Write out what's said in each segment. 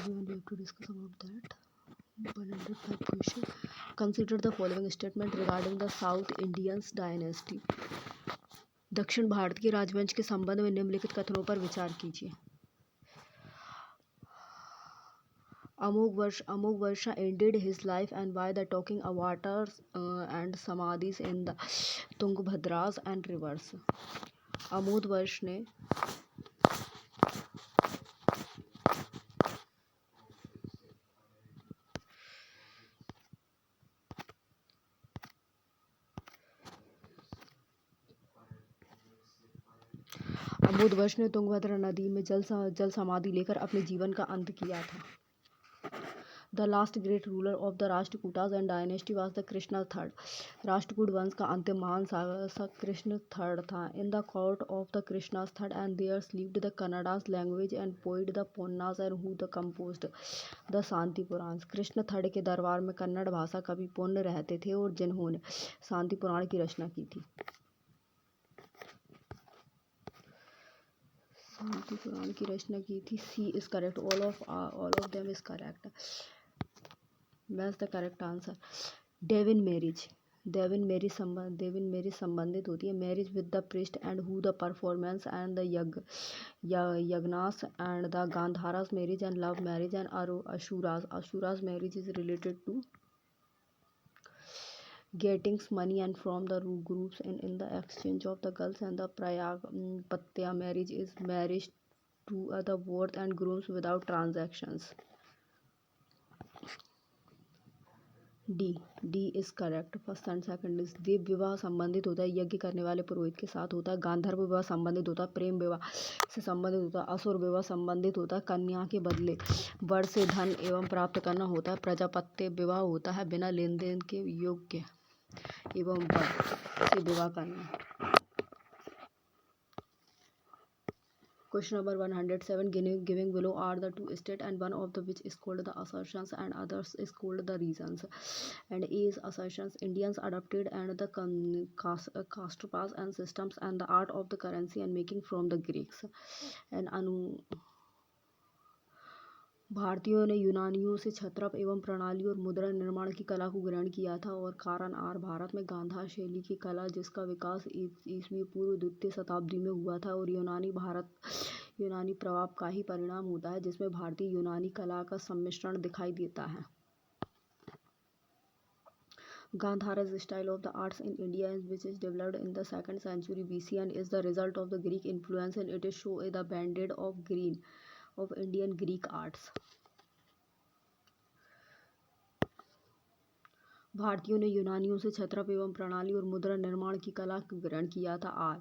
everyone, we have to discuss about that. 105 question. Consider the following statement regarding the South Indians dynasty. दक्षिण भारत के राजवंश के संबंध में निम्नलिखित कथनों पर विचार कीजिए. Amog Varsha ended his life and by the talking waters and samadhis in the Tungabhadras and rivers. Amod वर्ष ने तुंगभद्रा नदी में जल समाधि लेकर अपने जीवन का अंत किया था. The last great ruler of the Rashtrakutas and dynasty was the Krishna third. Rashtrakuta वंश का अंतिम महान शासक कृष्ण थर्ड था. In the court of the Krishna third and there lived the Kannadas language and poet the Ponnas and who the composed the Shanti Purana. Krishna third के दरबार में कन्नड़ भाषा कवि पुण्य रहते थे और जिन्होंने शांति पुराण की रचना की थी. शांति पुराण की रचना की थी. C is correct. All of them is correct. That's the correct answer. Divine marriage संबंधित होती है marriage with the priest and who the performance and the Yajnas and the Gandharas marriage and love marriage and Asuras marriage is related to getting money and from the groups in the exchange of the girls, and the Patya marriage is marriage to the both and grooms without transactions. D is correct. First and second is. देव विवाह संबंधित होता है यज्ञ करने वाले पुरोहित के साथ होता है. गांधर्व विवाह संबंधित होता है प्रेम विवाह से संबंधित होता है. असुर विवाह संबंधित होता है कन्या के बदले वर से धन एवं प्राप्त करना होता है. प्रजापत्य विवाह होता है बिना लेन देन के योग्य एवं वर से विवाह करना. Question number 107. Giving below are the two states and one of the which is called the assertions and others is called the reasons. And A is assertions. Indians adopted and the castropas and systems and the art of the currency and making from the Greeks. And भारतीयों ने यूनानियों से छत्रप एवं प्रणाली और मुद्रा निर्माण की कला को ग्रहण किया था. और कारण आर. भारत में गांधार शैली की कला जिसका विकास ईस्वी पूर्व द्वितीय शताब्दी में हुआ था और यूनानी प्रभाव का ही परिणाम होता है जिसमें भारतीय यूनानी कला का सम्मिश्रण दिखाई देता है. Gandhar is a style of the arts in India which is developed in the 2nd century BC and is the result of the Greek influence, and it is show the blended of green of Indian Greek arts. भारतीयों ने यूनानियों से छत्रप एवं प्रणाली और मुद्रा निर्माण की कला का ग्रहण किया था. आर.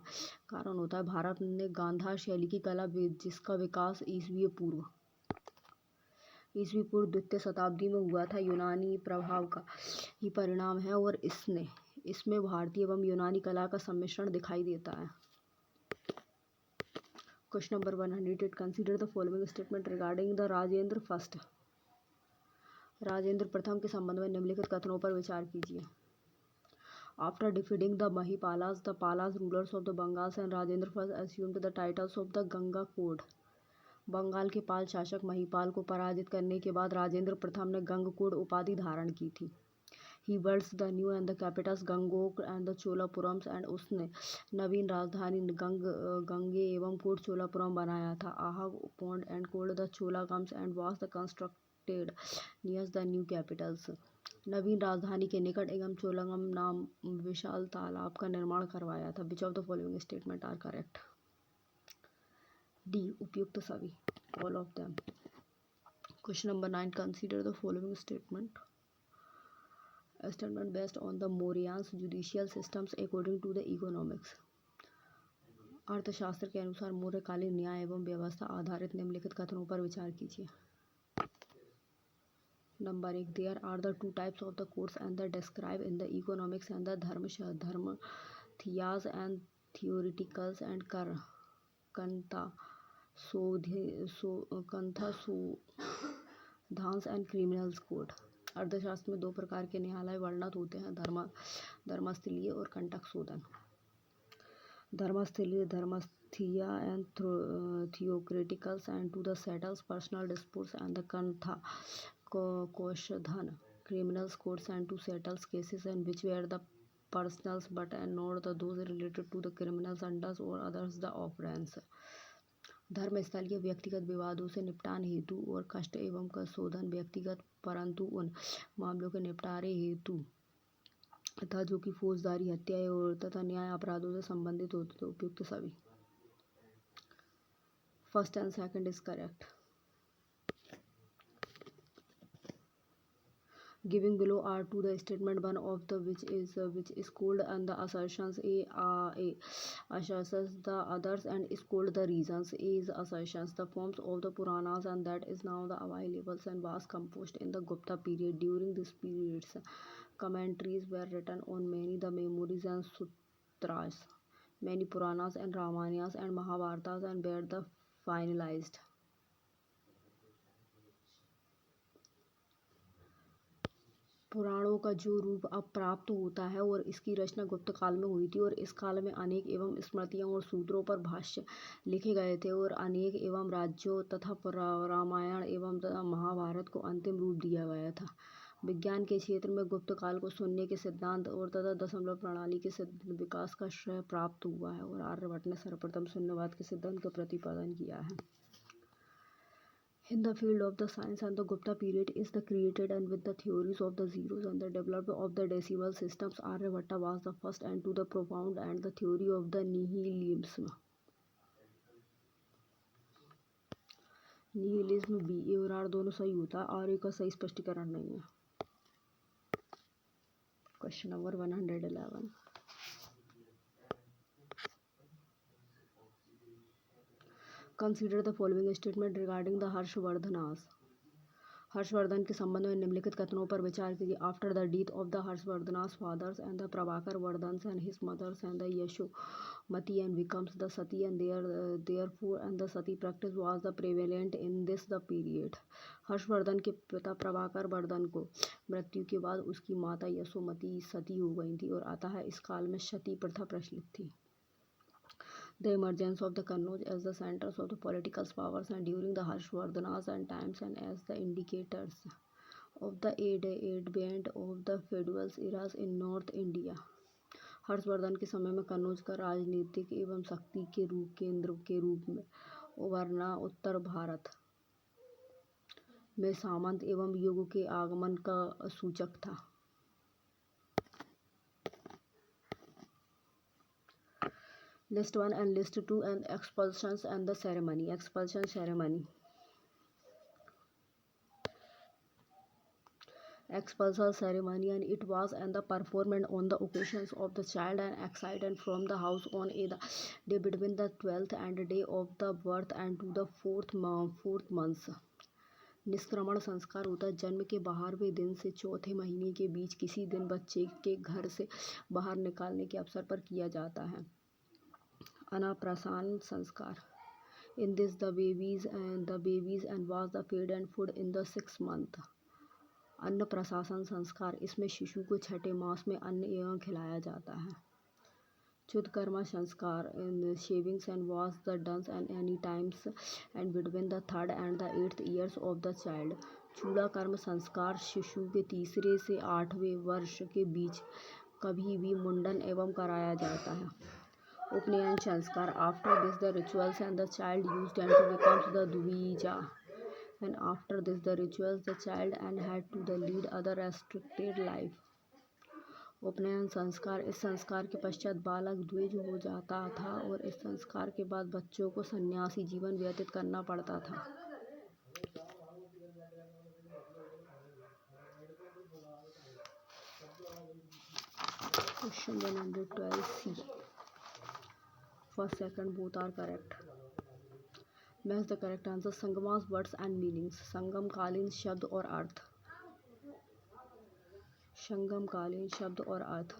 कारण होता है भारत ने गांधार शैली की कला जिसका विकास ईस्वी पूर्व द्वितीय शताब्दी में हुआ था यूनानी प्रभाव का ही परिणाम है और इसमें भारतीय एवं यूनानी कला का सम्मिश्रण दिखाई देता है. Question number 108. Consider the following statement regarding the Rajendra प्रथम के संबंध में निम्नलिखित कथनों पर विचार कीजिए. After defeating the Mahipalas the Palas rulers of the Bengals and Rajendra first assumed the titles of the Ganga code. Bengal के पाल शासक महिपाल को पराजित करने के बाद राजेंद्र प्रथम ने गंगकोड उपाधि धारण की थी. He builds the new and the capitals Gangok and the Cholapurams and उसने नवीन राजधानी गंगे एवं कोट चोलापुरम बनाया था. Aha pond and called the Cholagams and was the constructed near the new capitals. नवीन राजधानी के निकट एवं चोलागम नाम विशाल तालाब का निर्माण करवाया था. Which of the following statement are correct. D. उपयुक्त सभी. All of them. Question number 9. Consider the following statement based on the Mauryans judicial systems according to the economics. Arthashastra के अनुसार मौर्यकालीन न्याय एवं व्यवस्था आधारित निम्नलिखित कथनों पर विचार कीजिए. Number 1. There are the two types of the course and the describe in the economics and the Dharmasthiyas and theoreticals and Kanthasodhans and criminals code. Arthashastra में 2 प्रकार के न्यायालय वर्णित होते हैं धर्मस्थलीय और कंटक शोधन. धर्मस्थलीय Thea and Theocriticals and to the settles personal disputes and the Kantha Koshodhan criminals courts and to settles cases and which were the personals but and not the those related to the criminals unders or others the operants. धर्मस्थल के व्यक्तिगत विवादों से निपटान हेतु और कष्ट एवं शोधन व्यक्तिगत परंतु उन मामलों के निपटारे हेतु तथा जो कि फौजदारी हत्या और तथा न्याय अपराधों से संबंधित होते थे उपयुक्त सभी. First and second is correct. Giving below are to the statement one of the which is called and the assertions a assertions the others and is called the reasons. A is assertions the forms of the Puranas and that is now the available and was composed in the Gupta period. During this periods commentaries were written on many the memories and sutras. Many Puranas and Ramayanas and Mahabharatas and were the finalized. पुराणों का जो रूप अब प्राप्त होता है और इसकी रचना गुप्त काल में हुई थी और इस काल में अनेक एवं स्मृतियों और सूत्रों पर भाष्य लिखे गए थे और अनेक एवं राज्यों तथा रामायण एवं महाभारत को अंतिम रूप दिया गया था. विज्ञान के क्षेत्र में गुप्त काल को शून्य के सिद्धांत और तथा दशमलव प्रणाली के विकास का श्रेय प्राप्त हुआ है और आर्यभट्ट ने सर्वप्रथम शून्यवाद के सिद्धांत का प्रतिपादन किया है. In the field of the science and the Gupta period is the created and with the theories of the zeros and the development of the decimal systems, Aryabhatta was the first and to the profound and the theory of the nihilism. Nihilism B A और R दोनों सही होता है. R A का सही स्पष्टीकरण नहीं है. Question number 111. Consider the following statement regarding the Harshavardhanas. Harshavardhan के संबंध में निम्नलिखित कथनों पर विचार कीजिए. After the death of the Harshavardhanas fathers and the Prabhakar Vardhans and his mothers and the Yashomati and becomes the sati and therefore and the sati practice was the prevalent in this the period. Harshvardhan के पिता प्रभाकर वर्धन को मृत्यु के बाद उसकी माता यशोमती सती हो गई थी और अतः इस काल में सती प्रथा प्रचलित थी. The emergence of the Kannauj as the centers of the political powers and during the Harshvardhanas and times and as the indicators of the advent of the feudal eras in North India. Harshvardhan के समय में कन्नौज का राजनीतिक एवं शक्ति के केंद्र के रूप में उभरना उत्तर भारत में सामंत एवं युग के आगमन का सूचक था. List 1 and list 2 and expulsions and the ceremony. Expulsion ceremony. Expulsion ceremony and it was and the performed on the occasions of the child and excited from the house on a day between the 12th and day of the birth and to the fourth month. निष्क्रमण संस्कार होता है. जन्म के 12वें दिन से चौथे महीने के बीच किसी दिन बच्चे के घर से बाहर निकालने के अवसर पर किया जाता है. अन्नप्राशन संस्कार. In this the babies and was the fed and food in the 6th month. अन्न प्रशासन संस्कार. इसमें शिशु को छठे मास में अन्न एवं खिलाया जाता है. चुदकर्मा संस्कार. In shavings and was the done and any times and between the 3rd and the 8th years of the child. चूड़ा कर्म संस्कार. शिशु के 3रे से 8वें वर्ष के बीच कभी भी मुंडन एवं कराया जाता है. उपनयन संस्कार. After this the rituals and the child used and to becomes the dvija and after this the rituals the child and had to the lead other restricted life. उपनयन संस्कार. इस संस्कार के पश्चात बालक द्विज हो जाता था और इस संस्कार के बाद बच्चों को सन्यासी जीवन व्यतीत करना पड़ता था. Question 112C. First, second, both are correct. Match the correct answer. संगमास words and meanings. संगम कालीन शब्द और अर्थ. संगम कालीन शब्द और अर्थ.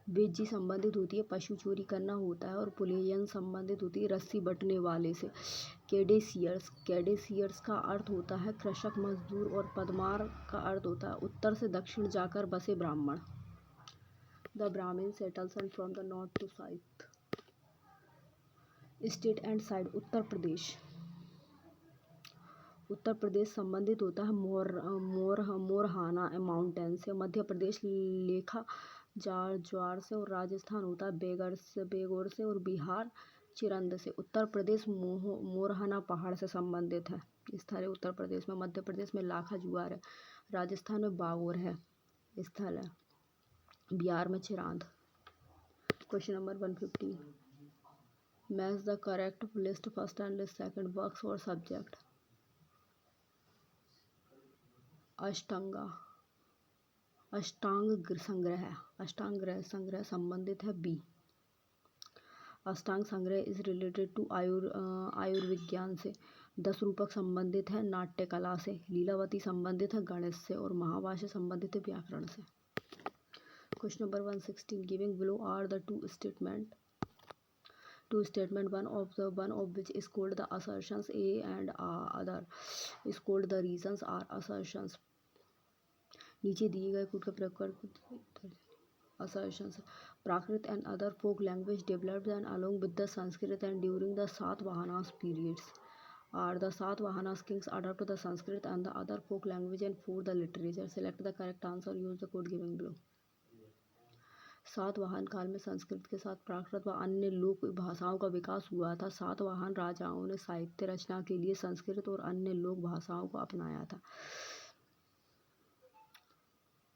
बेजी संबंधित होती है पशु चोरी करना होता है और पुलेयन संबंधित होती है रस्सी बटने वाले से. कैडेसियर्स का अर्थ होता है कृषक मजदूर और पदमार का अर्थ होता है उत्तर से दक्षिण जाकर बसे ब्राह्मण. The Brahmin settles and from the north to south. State and side Uttar Pradesh. Uttar Pradesh संबंधित होता है मोरहाना माउंटेन से, मध्य प्रदेश लेखा ज्वार से, और राजस्थान होता है बेगौर से, और बिहार चिरंद से। उत्तर प्रदेश मोरहाना पहाड़ से संबंधित है, स्थल है उत्तर प्रदेश में। मध्य प्रदेश में लाखा जुआर है, राजस्थान में बागौर है स्थल है, बिहार में Chirand. Question number 115, match the correct list first and list second works और सब्जेक्ट। अष्टांग संग्रह संबंधित है बी। अष्टांग संग्रह इज रिलेटेड टू आयुर्विज्ञान से। 10 रूपक संबंधित है नाट्य कला से। लीलावती संबंधित है गणित से, और महाभाष्य संबंधित है व्याकरण से। Question number 116, giving below are the two statement, one of which is called the assertions A and other is called the reasons are assertions। नीचे दिए गए कूट का प्रयोग कर assertions। Prakrit and other folk language developed and along with the Sanskrit and during the Satavahanas periods are the Satavahanas kings adopted the Sanskrit and the other folk language and for the literature। Select the correct answer, use the code given below। Satavahana काल में संस्कृत के साथ प्राकृत व अन्य लोक भाषाओं का विकास हुआ था। सातवाहन राजाओं ने साहित्य रचना के लिए संस्कृत और अन्य लोक भाषाओं को अपनाया था।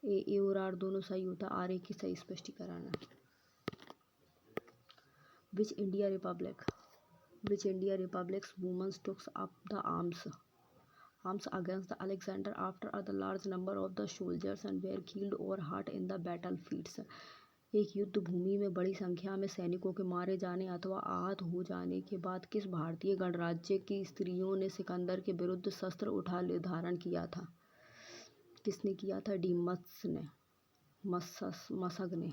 ए और आर दोनों सही होता, आर ए की सही स्पष्टीकरण है। Which India republics women's took up the arms against the Alexander after the large number of the soldiers and were killed or hurt in the battlefields। एक युद्ध भूमि में बड़ी संख्या में सैनिकों के मारे जाने अथवा आहत हो जाने के बाद किस भारतीय गणराज्य की स्त्रियों ने सिकंदर के विरुद्ध शस्त्र उठा धारण किया था? किसने किया था? डी मसग ने।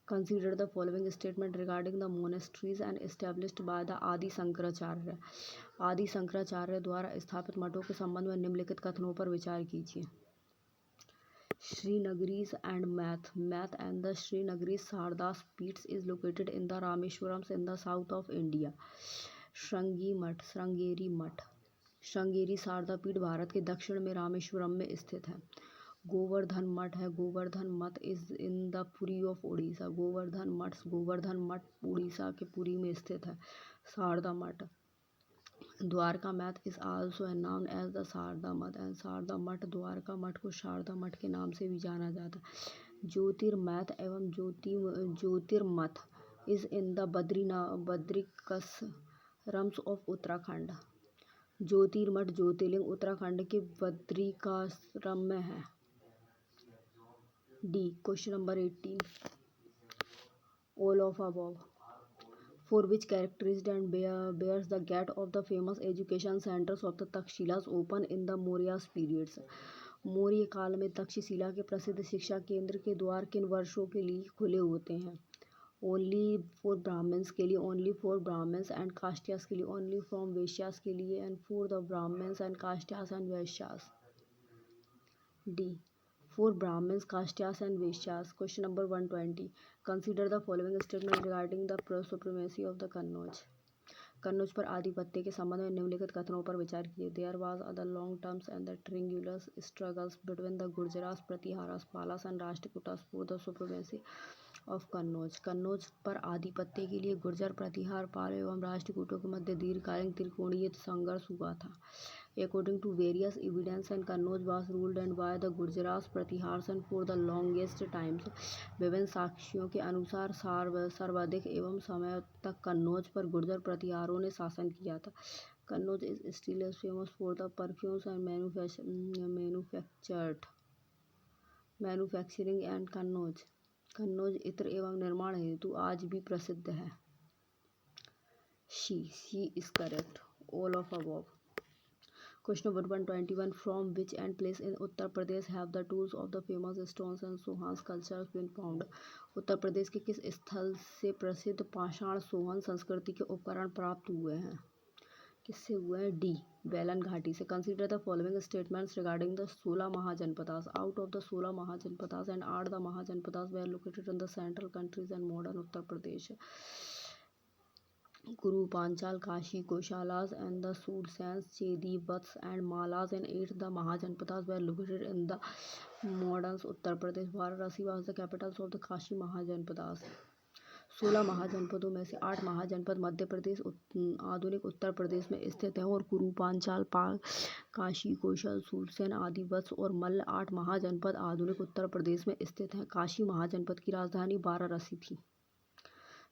Consider the following statement regarding the monasteries and established by the आदि शंकराचार्य। आदि शंकराचार्य द्वारा स्थापित मठों के संबंध में निम्नलिखित कथनों पर विचार कीजिए। Srinagar's and Math and the Srinagar's Sardas Peeths is located in the Rameshwarams in the south of India। Sringeri मठ श्रृंगेरी शारदा पीठ भारत के दक्षिण में रामेश्वरम में स्थित है। गोवर्धन मठ है, गोवर्धन मठ is in the Puri of Orissa. Govardhan मठ उड़ीसा के पुरी में स्थित है। Sharda Math Dwarka Math is also known as the Sharada Math and Sharda Math Dwarka मठ को शारदा मठ के नाम से भी जाना जाता है। ज्योतिर्मठ एवं Jyotirmath is in the Badrikashrams of Uttarakhand. Jyotirmath ज्योतिर्लिंग उत्तराखंड के बद्रिकाश्रम में है। D. Question number 18, all of above for which characterized and bears the gate of the famous education centers of the Takshilas open in the Maurya periods। Maurya काल में तक्षशिला के प्रसिद्ध शिक्षा केंद्र के द्वार किन वर्षों के लिए खुले होते हैं? ओनली फॉर ब्राह्मण्स के लिए, only for Brahmins and Kshatriyas के लिए, ओनली फ्रॉम वैश्यास के लिए, and for the Brahmins and Kshatriyas and Vaishyas. D. for Brahmins, Kashyas and Vaishyas। Question number 120, consider the following statement regarding the supremacy of the Kannauj। Kannauj पर आधिपत्य के संबंध में निम्नलिखित कथनों पर विचार कीजिए। There was other long terms and the triangular struggles between the Gurjaras, Pratiharas, Palas and Rashtrakutas for the supremacy of Kannauj. Kannauj पर आधिपत्य के लिए गुर्जर, प्रतिहार, पाल एवं राष्ट्रकूटों के मध्य दीर्घकालीन त्रिकोणीय संघर्ष हुआ था। According to various evidence, and Kannauj was ruled and by the Gurjaras, Pratihars and for the longest times। विभिन्न साक्ष्यों के अनुसार सर्वाधिक एवं समय तक कन्नौज पर गुर्जर प्रतिहारों ने शासन किया था। Kannauj is still famous for the perfumes and manufacturing and Kannauj इत्र एवं निर्माण हेतु आज भी प्रसिद्ध है। She is correct, all of above. Question number 121, from which and place in Uttar Pradesh have the tools of the famous stones and Sohan sculptures been found। Uttar Pradesh के किस स्थल से प्रसिद्ध पाषाण सोहन संस्कृति के उपकरण प्राप्त हुए हैं? किससे हुए हैं? डी। बेलन घाटी से। Consider the following statements regarding the 16 Mahajanapadas. Out of the 16 Mahajanapadas and 8 the Mahajanapadas were located in the central countries and modern Uttar Pradesh. Kuru, Panchal, Kashi, Koshalas, and the Sursans, Chedi, Vats, and Malas, and 8 the Mahajanpadas were located in the modern Uttar Pradesh. Varanasi was the capital of the Kashi Mahajanpadas. 16 महाजनपदों में से 8 महाजनपद मध्य प्रदेश आधुनिक उत्तर प्रदेश में स्थित हैं और कुरु, पांचाल, काशी, कौशल, सूरसेन आदि वत्स और मल्ल 8 महाजनपद आधुनिक उत्तर प्रदेश में स्थित हैं। काशी महाजनपद की राजधानी वाराणसी थी।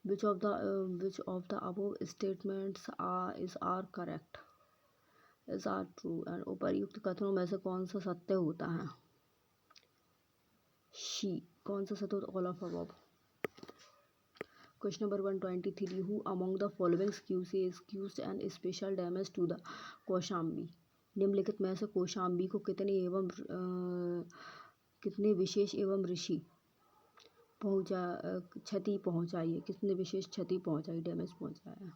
Which of the above statements are correct? Is are true? And उपर्युक्त कथनों में से कौन सा सत्य होता है? She. कौन सा सत्य होता? All of above. Question number 123. Who among the following caused an special damage to the Kaushambi? निम्नलिखित में से कौशाम्बी को कितने विशेष एवं ऋषि क्षति पहुंचाई है? किसने विशेष क्षति पहुंचाई, डैमेज पहुंचाया?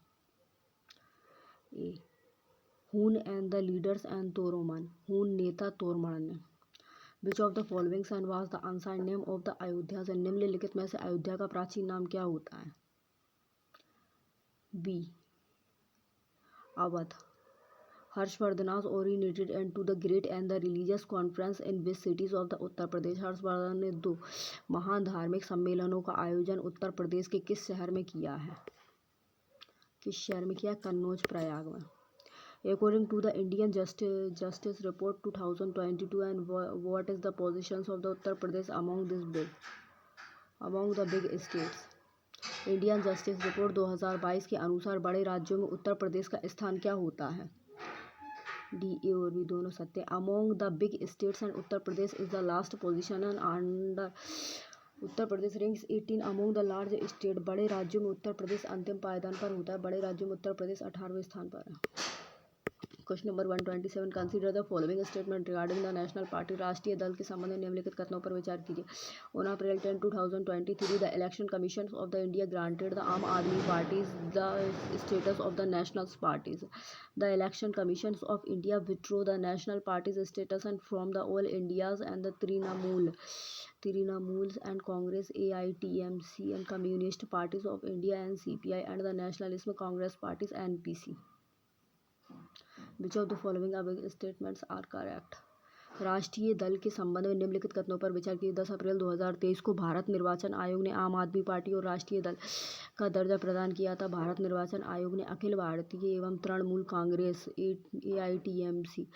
A. Hun and the leaders and Toraman. Hun नेता तोरमन ने. Which of the following son was the ancient name of the Ayodhya से? निम्नलिखित में से अयोध्या का प्राचीन नाम क्या होता है? B. Awadh. Harshavardhanas originated into the great and the religious conference in which cities of the Uttar Pradesh? Harshavardhan ने 2 महान धार्मिक सम्मेलनों का आयोजन उत्तर प्रदेश के किस शहर में किया है? किस शहर में किया? कन्नौज, प्रयाग में. According to the Indian Justice Report 2022, and what is the positions of the Uttar Pradesh among the big states? Indian justice report 2022 के अनुसार बड़े राज्यों में उत्तर प्रदेश का स्थान क्या होता है? डी, ए और बी दोनों सत्य. Among the big states and Uttar Pradesh is the last position and under Uttar Pradesh ranks 18 among the large state. बड़े राज्यों में उत्तर प्रदेश अंतिम पायदान पर होता है. बड़े राज्यों में उत्तर प्रदेश 18वें स्थान पर है. Question number 127. Consider the following statement regarding the national party. राष्ट्रीय दल के संबंध में निम्नलिखित कथनों पर विचार कीजिए. On April 10, 2023 the election commission of the India granted the आम आदमी parties the status of the national parties. The election commission of India withdraw the national parties status and from the all India's and the Trinamool and Congress, AITMC and Communist Parties of India and CPI and the Nationalist Congress Parties NPC. Which of the following statements are correct? राष्ट्रीय दल के संबंध में निम्नलिखित कथनों पर विचार कीजिए. 10 अप्रैल 2023 को भारत निर्वाचन आयोग ने आम आदमी पार्टी और राष्ट्रीय दल का दर्जा प्रदान किया था. भारत निर्वाचन आयोग ने अखिल भारतीय एवं तृणमूल कांग्रेस AITMC,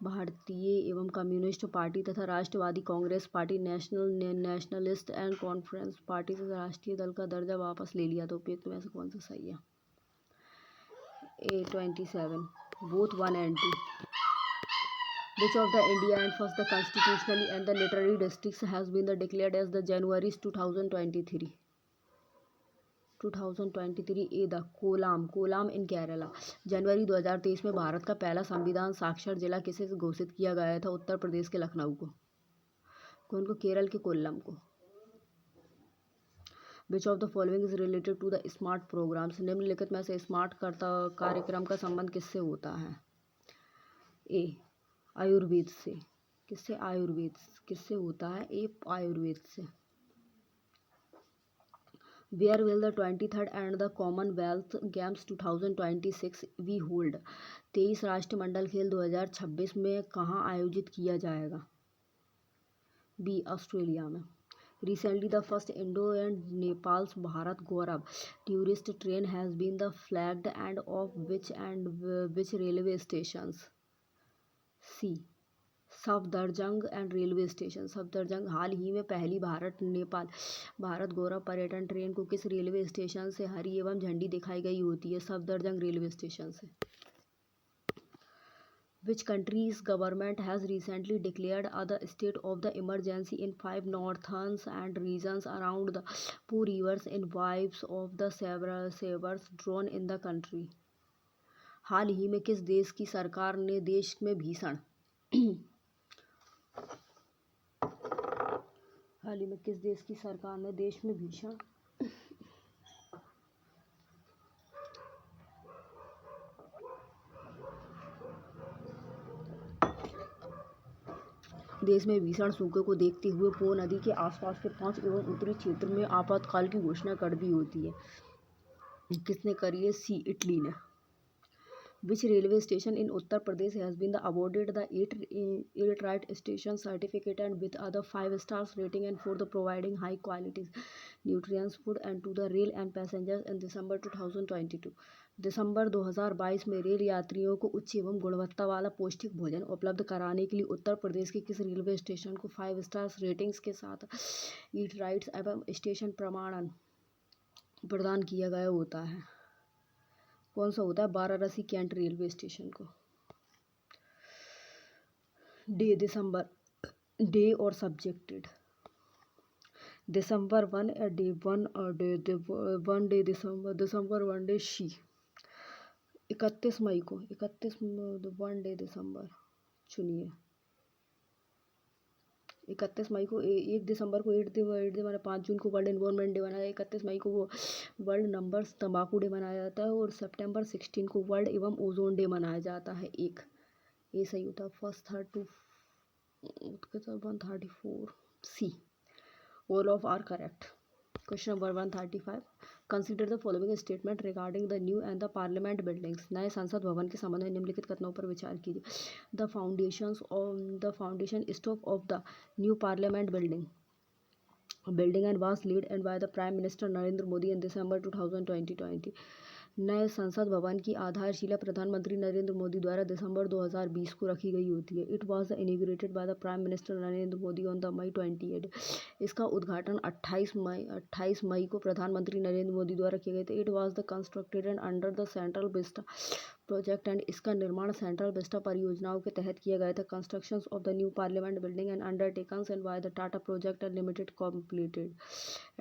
भारतीय एवं कम्युनिस्ट पार्टी तथा राष्ट्रवादी Congress party nationalist and conference party से राष्ट्रीय दल का दर्जा वापस ले लिया. तो उपयुक्त में से कौन सा सही है? A27. Both 1 and 2. Which of the India and first the constitutionally and the literary districts has been declared as the January 2023? 2023. A. The Kolam इन केरला. जनवरी 2023 में भारत का पहला संविधान साक्षर जिला किसे घोषित किया गया था? उत्तर प्रदेश के लखनऊ को. कौन को? केरल के कोल्लम को. Which of the following is related to the smart programs? निम्नलिखित में से स्मार्ट कार्यक्रम का संबंध किससे होता है? ए. आयुर्वेद से. किससे? आयुर्वेद. किससे होता है? ए. आयुर्वेद से. Where will the 23rd and the Commonwealth Games 2026 be hold? 23 राष्ट्रमंडल खेल 2026 में कहाँ आयोजित किया जाएगा? बी. ऑस्ट्रेलिया में. Recently, the first Indo and Nepal's Bharat Gaurav tourist train has been flagged and of which railway stations? C. Safdarjung and railway station. Safdarjung. हाल ही में पहली भारत नेपाल भारत गौरव पर्यटन ट्रेन को किस रेलवे स्टेशन से हरी एवं झंडी दिखाई गई होती है? सफदरजंग रेलवे स्टेशन से. Which country's government has recently declared the state of the emergency in 5 northern and regions around the 4 rivers in view of the severe drought in the country? हाल ही में किस देश की सरकार ने देश में भीषण हाल ही में किस देश की सरकार ने देश में भीषण सूखे को देखते हुए पो नदी के आसपास के 5 एवं उत्तरी क्षेत्र में आपातकाल की घोषणा कर दी होती है? किसने करी है? सी, इटली ने। Which railway station in Uttar Pradesh has been awarded the 8 right station certificate and with other 5 stars rating and for the providing high quality nutritious food and to the rail and passengers in December 2022? दिसंबर 2022 में rail यात्रियों को उच्च एवं गुणवत्ता वाला पौष्टिक भोजन उपलब्ध कराने के लिए उत्तर प्रदेश के किस रेलवे स्टेशन को 5 स्टार्स रेटिंग्स के साथ ईट राइट्स एवं स्टेशन प्रमाणन प्रदान किया गया होता है? कौन सा होता है? वाराणसी कैंट रेलवे स्टेशन को। डे, दिसंबर, डे और subjected. December 1 day 1 1 day December, December 1 day she. 31 मई को 1 डे दिसंबर चुनिए। 31 मई को 1 दिसंबर को 8 डे माना 5 जून को वर्ल्ड एनवायरनमेंट डे मनाया। 31 मई को वो वर्ल्ड नंबर्स तंबाकू डे मनाया जाता है और सितंबर 16 को वर्ल्ड एवं ओजोन डे मनाया जाता है। एक ये सही होता है। First 3 to 134 C, all of are correct. Question number 135, consider the following statement regarding the new and the parliament buildings. नए संसद भवन के संबंध में निम्नलिखित कथनों पर विचार कीजिए। The foundation stock of the new parliament building and was lead and by the prime minister Narendra Modi in December 2020। नए संसद भवन की आधारशिला प्रधानमंत्री नरेंद्र मोदी द्वारा दिसंबर 2020 को रखी गई होती है। It was inaugurated bye the prime minister Narendra Modi on the May 28। इसका उद्घाटन 28 मई को प्रधानमंत्री नरेंद्र मोदी द्वारा किया गया था। It was the constructed and under the central Vista project and इसका निर्माण सेंट्रल विस्टा परियोजनाओं के तहत किया गया था। Construction of the new parliament building and undertakens and by the Tata project limited completed.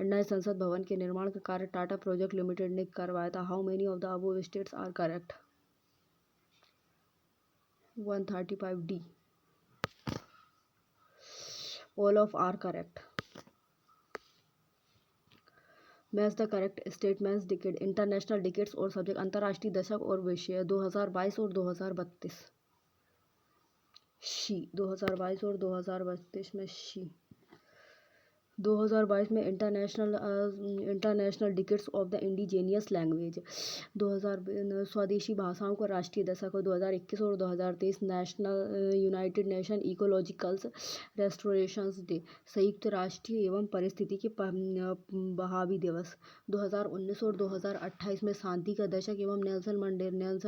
नए संसद भवन के निर्माण का कार्य टाटा प्रोजेक्ट लिमिटेड ने करवाया था। How many of the above states are correct? 135 D, all of are correct. Match the correct statements. Decade, international decades और सब्जेक्ट, अंतर्राष्ट्रीय दशक और विषय 2022 और 2032। शी, 2022 और 2032 में शी। 2022 में international decades of the indigenous language. 2000 स्वदेशी भाषाओं का राष्ट्रीय दशक। 2021 और 2023 united nation ecologicals restorations day, संयुक्त राष्ट्र एवं पारिस्थितिकी बहाली दिवस। 2019 और 2028 में शांति का दशक एवं नेल्सन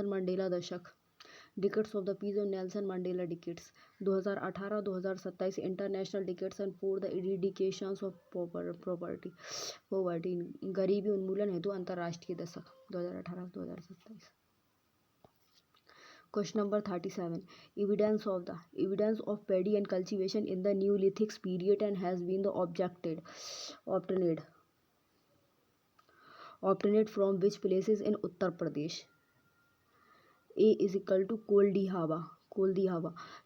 मंडेला दशक। डिकेट्स ऑफ द पीस और Nelson Mandela decades. 2018-2027 international decades and for the eradication of poverty, गरीबी उन्मूलन हेतु अंतर्राष्ट्रीय दशक 2018-2027। Question number 37, evidence of paddy and cultivation in the neolithic period and has been the obtained from which places in Uttar Pradesh? A is equal to Koldihwa.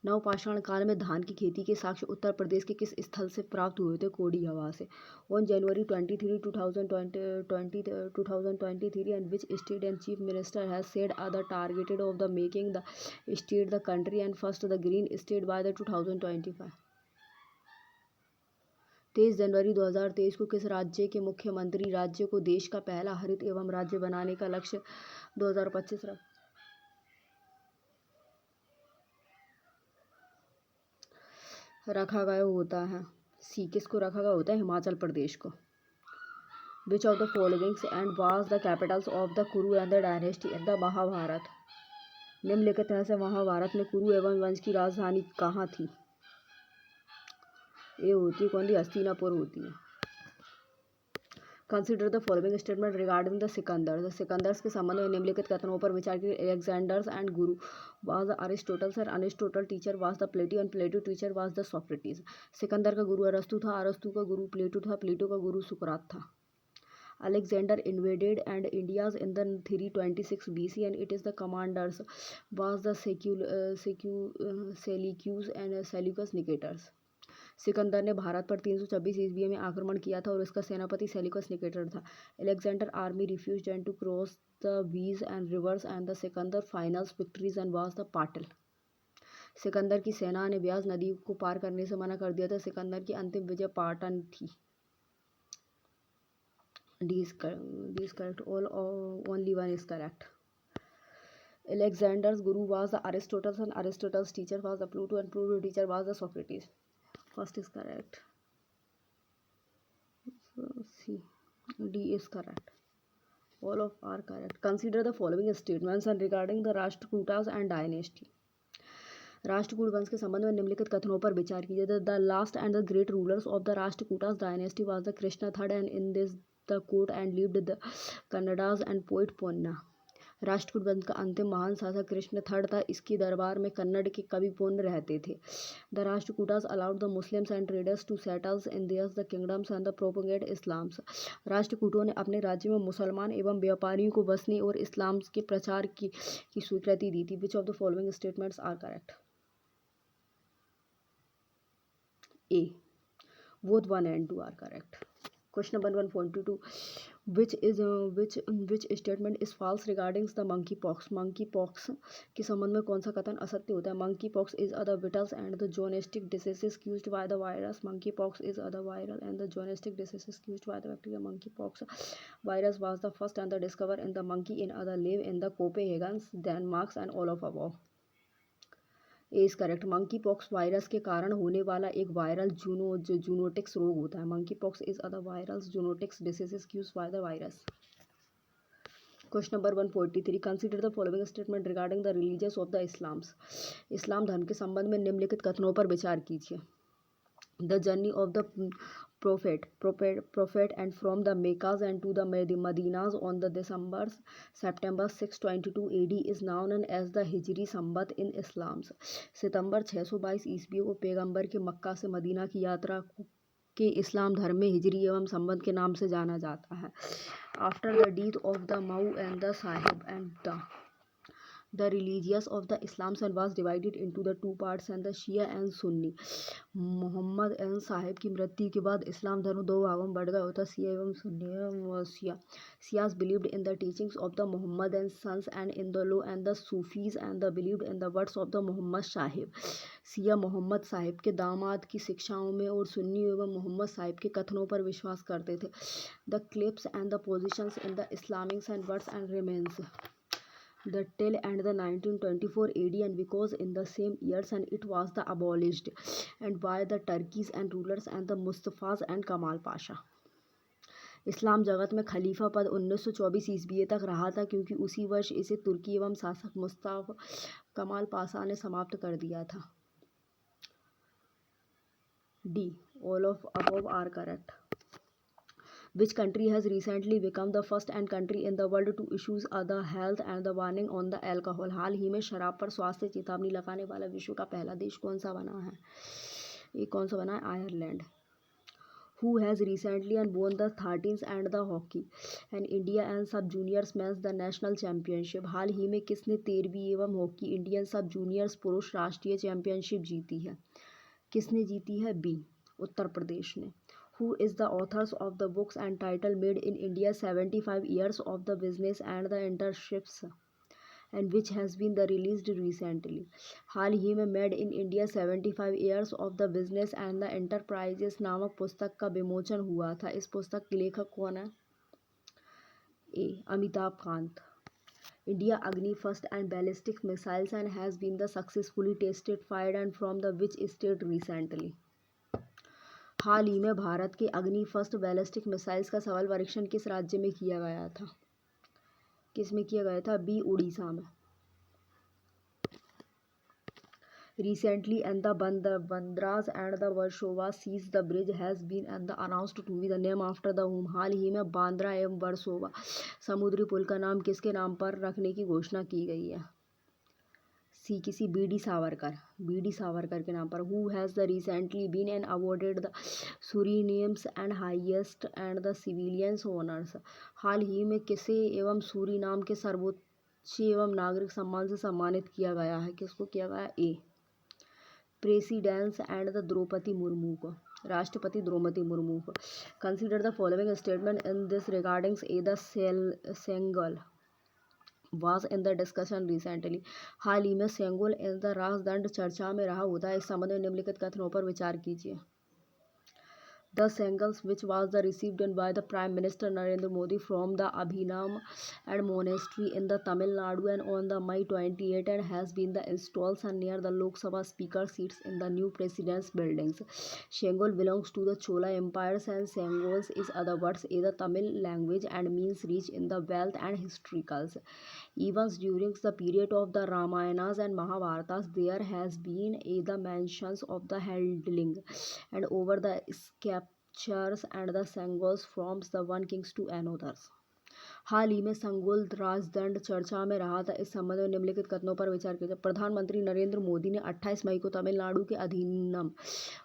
नवपाषाण काल में धान की खेती के साक्ष्य उत्तर प्रदेश के किस स्थल से प्राप्त हुए थे? कोल्दिहावा से। On January 23, 2023 and which state and chief minister has said the targeted of the making the state the country and first the green state by the 2025। 23 जनवरी 2023 को किस राज्य के मुख्यमंत्री राज्य को देश का पहला हरित एवं राज्य बनाने का लक्ष्य 2025 रखा गया होता है? सी, किसको रखा गया होता है? हिमाचल प्रदेश को। Which of the followings and was the capitals of the Kuru and the dynasty in the Mahabharata. निम्नलिखित में से महाभारत में कुरु एवं वंश की राजधानी कहाँ थी? ये होती है कौन सी? हस्तिनापुर होती है। Consider the following statement regarding the Sikandars के संबंध में निम्नलिखित कथनों पर विचार कीजिए। Alexanders and guru was the Aristotle and Aristotle teacher was the Plato and Plato teacher was the Socrates. Sikandar का गुरु अरस्तु था, अरस्तु का गुरु प्लेटो था, प्लेटो का गुरु सुकरात था। Alexander invaded and India's in the 326 BC and it is the commanders was the Seleucus and Seleucus Nicators। Sikandar ने भारत पर 326 ईस्वी में आक्रमण किया था और इसका सेनापति सेल्यूकस निकेटर था। Alexander army refused and to cross the Beas and rivers and the Sikandar finals victories and was the Patil. Sikandar की सेना ने ब्यास नदी को पार करने से मना कर दिया था। सिकंदर की अंतिम विजय पाटन थी। D is correct. Only one is correct. Alexander's guru was the Aristotle, and Aristotle's teacher was the Plato, and Plato's teacher was the Socrates. First is correct. So C. D is correct. All of are correct. Consider the following statements and regarding the Rashtrakutas and dynasty. Rashtrakuta वंश के संबंध में निम्नलिखित कथनों पर विचार कीजिए. The last and the great rulers of the Rashtrakutas dynasty was the Krishna third and in this the court and lived the Kannadas and poet Ponna. Rashtrakuta वंश का अंतिम महान शासक कृष्ण थर्ड था. इसके दरबार में कन्नड़ के कवि पोन्न रहते थे. The Rashtrakutas allowed the Muslims and traders to settles in theirs the kingdoms and the propagate Islams. राष्ट्रकूटों ने अपने राज्य में मुसलमान एवं व्यापारियों को बसने और इस्लाम के प्रचार की स्वीकृति दी थी. Which of the following statements are correct? A. Both 1 and 2 are correct. Question number 142. Which statement is false regarding the monkeypox? Monkeypox के संबंध में कौन सा कथन असत्य होता है? Monkeypox is other viral and the zoonotic diseases caused by the virus. Monkeypox is other viral and the zoonotic diseases caused by the bacteria. Monkeypox virus was the first and the discovered in the monkey in other live in the Copenhagen, Denmark and all of above. A is correct. Monkey pox virus के कारण होने वाला एक viral जूनोटिक्स रोग होता है. Monkeypox is other viral zoonotics disease cause by the virus. Question number 143. Consider the following statement regarding the religious of the Islams. इस्लाम धर्म के संबंध में निम्नलिखित कथनों पर विचार कीजिए. The journey of the prophet and from the Meccas and to the Medinas on the September 622 AD is known as the Hijri Sambat in Islam. सितंबर 622 ईस्वी को पैगंबर के मक्का से मदीना की यात्रा के इस्लाम धर्म में हिजरी एवं संबत के नाम से जाना जाता है. After the death of the माऊ and the sahib and the religious of the Islam and was divided into the two parts and the Shia and Sunni. Mohammad एवं साहिब की मृत्यु के बाद इस्लाम धर्म दो भागों में बढ़ गया होता है, शिया एवं Sunni. Shias believed in the teachings of the Muhammad and sons and in the law and the Sufis and the believed in the words of the Muhammad Sahib. शिया मोहम्मद साहिब के दामाद की शिक्षाओं में और सुन्नी एवं मोहम्मद साहिब के कथनों पर विश्वास करते थे. The clips and the positions in the Islamic and words and remains the till and the 1924 AD and because in the same years and it was the abolished and by the Turkeys and rulers and the Mustafas and Kamal Pasha. इस्लाम जगत में खलीफा पद 1924 ईस्वी तक रहा था क्योंकि उसी वर्ष इसे तुर्की एवं शासक मुस्तफा कमाल पाशा ने समाप्त कर दिया था. D. All of above are correct. Which country has recently become the first and country in the world to issue the health and the warning on the alcohol? हाल ही में शराब पर स्वास्थ्य चेतावनी लगाने वाला विश्व का पहला देश कौन सा बना है? ये कौन सा बना है? Ireland. Who has recently won the 13th and the hockey and India and सब juniors men's the national championship? हाल ही में किसने 13वीं एवं हॉकी इंडियन सब जूनियर्स पुरुष राष्ट्रीय चैंपियनशिप जीती है? किसने जीती है? बी. उत्तर प्रदेश ने. Who is the authors of the books and title Made in India 75 years of the business and the internships and which has been the released recently? हाल ही में Made in India 75 years of the business and the enterprises नामक पुस्तक का विमोचन हुआ था. इस पुस्तक के लेखक कौन है? ए. Amitabh Kant. India Agni first and ballistic missiles and has been the successfully tested fired and from the which state recently? हाल ही में भारत के अग्नि फर्स्ट बैलिस्टिक मिसाइल्स का सफल परीक्षण किस राज्य में किया गया था? किस में किया गया था? बी. उड़ीसा में. Recently and the Bandras and the Warsaw Seas the bridge has been and the announced to be the name after the whom? हाल ही में बांद्रा एवं वर्सोवा समुद्री पुल का नाम किसके नाम पर रखने की घोषणा की गई है? सी. किसी बी.डी. सावरकर के नाम पर. Who has the recently been and awarded the Suriname's and highest and the civilians honors? हाल ही में किसे एवं सूरीनाम के सर्वोच्च एवं नागरिक सम्मान से सम्मानित किया गया है? किसको किया गया? A. Presidents and the Draupadi Murmu को. राष्ट्रपति द्रौपदी मुर्मू को. Consider the following statement in this regardings. A. The Sengol was in the discussion recently. हाल ही में सेंगोल इन द राजदंड चर्चा में रहा होता है. इस संबंध में निम्नलिखित कथनों पर विचार कीजिए. The Sangals, which was received by the Prime Minister Narendra Modi from the Abhinam and monastery in the Tamil Nadu and on the May 28 and has been the installed near the Lok Sabha speaker seats in the new president's buildings. Sangol belongs to the Chola empires and Sangols is other words in the Tamil language and means rich in the wealth and historicals. Even during the period of the Ramayanas and Mahabharatas, there has been the mentions of the handling and over the sculptures and the Sangols from the one kings to another. हाल ही में संगोल राजदंड चर्चा में रहा था। इस संबंध में निम्नलिखित कथनों पर विचार कीजिए। प्रधानमंत्री नरेंद्र मोदी ने 28 मई को तमिलनाडु के अधीनम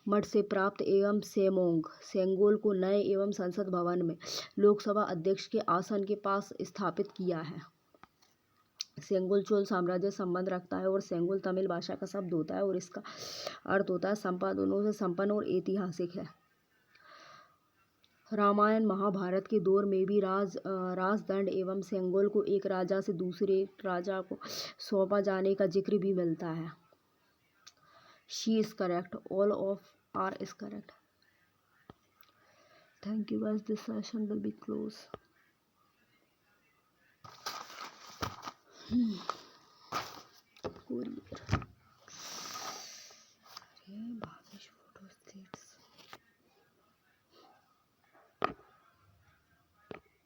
मठ से प्राप्त एवं सेमोंग सेंगोल को नए एवं संसद भवन में लोकसभा अध्यक्ष के आसन के पास स्थापित किया है। सेंगोल चोल साम्राज्य संबंध रखता है और सेंगोल तमिल भाषा का शब्द होता है और इसका अर्थ होता है संपादनों से संपन्न और ऐतिहासिक है। रामायण महाभारत के दौर में भी राजदंड एवं सेंगोल को एक राजा से दूसरे राजा को सौंपा जाने का जिक्र भी मिलता है। She is correct, all of are is correct. Thank you guys, this session will be close. Courier